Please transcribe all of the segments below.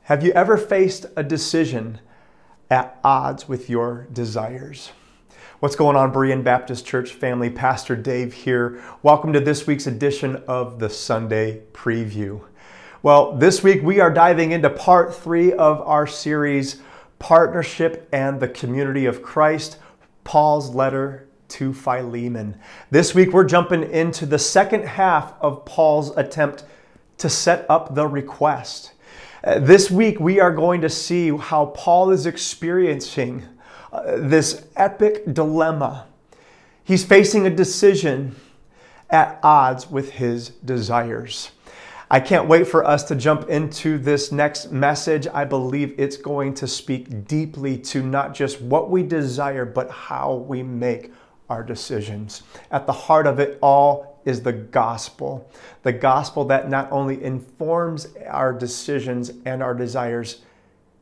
Have you ever faced a decision at odds with your desires? What's going on, Berean Baptist Church family? Pastor Dave here. Welcome to this week's edition of the Sunday Preview. Well, this week we are diving into part 3 of our series, Partnership and the Community of Christ, Paul's letter to Philemon. This week we're jumping into the second half of Paul's attempt to set up the request. This week we are going to see how Paul is experiencing this epic dilemma. He's facing a decision at odds with his desires. I can't wait for us to jump into this next message. I believe it's going to speak deeply to not just what we desire, but how we make our decisions. At the heart of it all is the gospel that not only informs our decisions and our desires,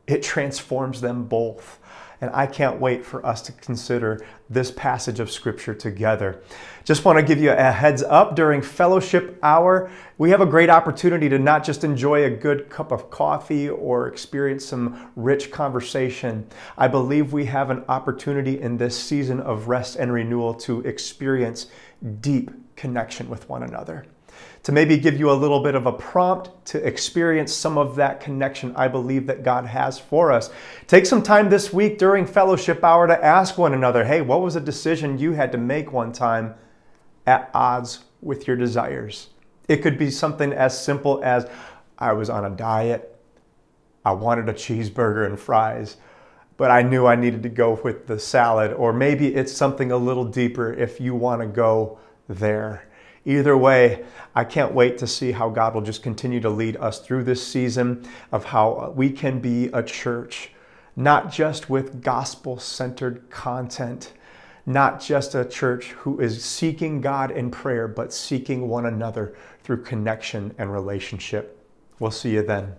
it transforms them both. And I can't wait for us to consider this passage of Scripture together. Just want to give you a heads up, during fellowship hour, we have a great opportunity to not just enjoy a good cup of coffee or experience some rich conversation. I believe we have an opportunity in this season of rest and renewal to experience deep connection with one another. To maybe give you a little bit of a prompt to experience some of that connection I believe that God has for us. Take some time this week during fellowship hour to ask one another, hey, what was a decision you had to make one time at odds with your desires? It could be something as simple as, I was on a diet, I wanted a cheeseburger and fries, but I knew I needed to go with the salad. Or maybe it's something a little deeper if you want to go there. Either way, I can't wait to see how God will just continue to lead us through this season of how we can be a church, not just with gospel-centered content, not just a church who is seeking God in prayer, but seeking one another through connection and relationship. We'll see you then.